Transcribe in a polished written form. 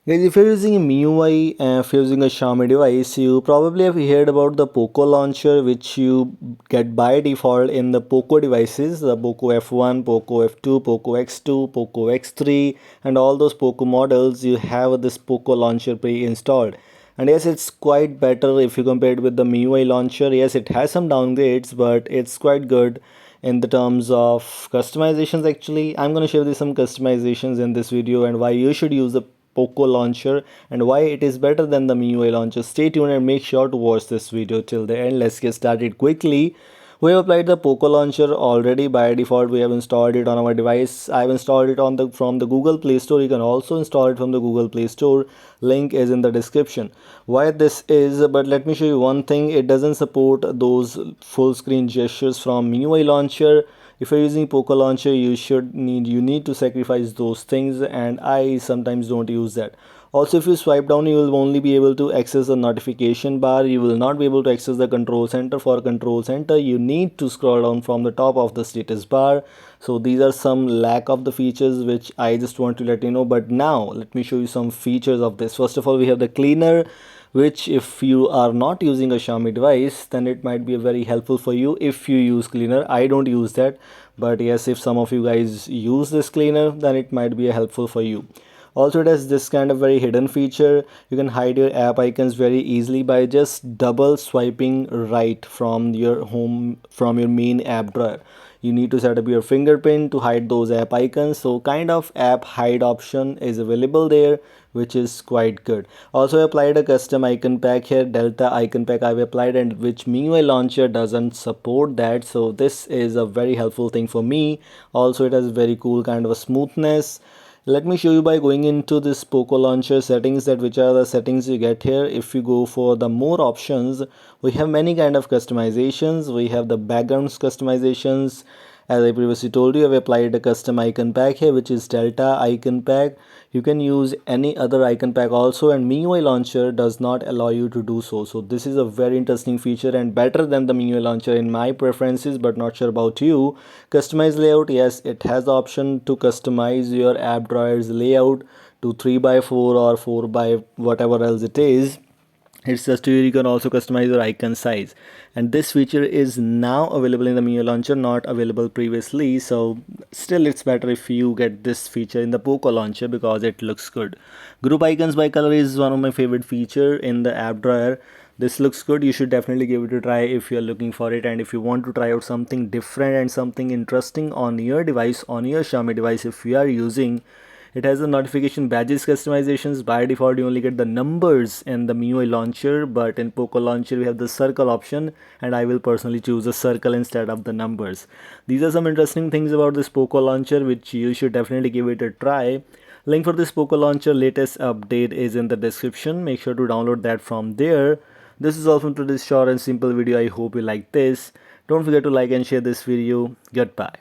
Guys, if you're using a MIUI and if you're using a Xiaomi device, you probably have heard about the Poco launcher, which you get by default in the Poco devices, the Poco F1, Poco F2, Poco X2, Poco X3, and all those Poco models. You have this Poco launcher pre-installed. And yes, it's quite better if you compare it with the MIUI launcher. Yes, it has some downgrades, but it's quite good in the terms of customizations. Actually, I'm going to show you some customizations in this video and why you should use the Poco launcher and why it is better than the MIUI launcher. Stay tuned and make sure to watch this video till the end. Let's get started quickly. We have applied the Poco launcher already. By default we have installed it on our device. I've installed it on the from the Google Play Store. You can also install it from the Google Play Store. Link is in the description. Why this is, but let me show you one thing. It doesn't support those full screen gestures from MIUI launcher. If you're using Poco launcher, you need to sacrifice those things, and I sometimes don't use that. Also, if you swipe down, you will only be able to access the notification bar. You will not be able to access the control center. For control center, you need to scroll down from the top of the status bar. So these are some lack of the features which I just want to let you know. But now let me show you some features of this. First of all, we have the cleaner, which if you are not using a Xiaomi device, then it might be very helpful for you if you use cleaner. I don't use that, but yes, if some of you guys use this cleaner, then it might be helpful for you. Also, it has this kind of very hidden feature. You can hide your app icons very easily by just double swiping right from your main app drawer. You need to set up your fingerprint to hide those app icons. So kind of app hide option is available there, which is quite good. Also, I applied a custom icon pack here, Delta icon pack I've applied, and which MIUI launcher doesn't support that. So this is a very helpful thing for me. Also, it has very cool kind of a smoothness. Let me show you by going into this Poco launcher settings, that which are the settings you get here. If you go for the more options, we have many kind of customizations. We have the backgrounds customizations. As I previously told you, I've applied a custom icon pack here, which is Delta icon pack. You can use any other icon pack also, and MIUI launcher does not allow you to do so. So this is a very interesting feature and better than the MIUI launcher in my preferences, but not sure about you. Customize layout, yes, it has the option to customize your app drawers layout to 3 by 4 or 4 by whatever else it is. It's just you can also customize your icon size, and this feature is now available in the MIUI launcher, not available previously. So still it's better if you get this feature in the Poco launcher because it looks good. Group icons by color is one of my favorite feature in the app drawer. This looks good. You should definitely give it a try if you're looking for it, and if you want to try out something different and something interesting on your device, on your Xiaomi device, if you are using. It has the notification badges customizations. By default, you only get the numbers in the MIUI launcher, but in Poco launcher, we have the circle option, and I will personally choose a circle instead of the numbers. These are some interesting things about this Poco launcher, which you should definitely give it a try. Link for this Poco launcher latest update is in the description. Make sure to download that from there. This is all from today's short and simple video. I hope you like this. Don't forget to like and share this video. Goodbye.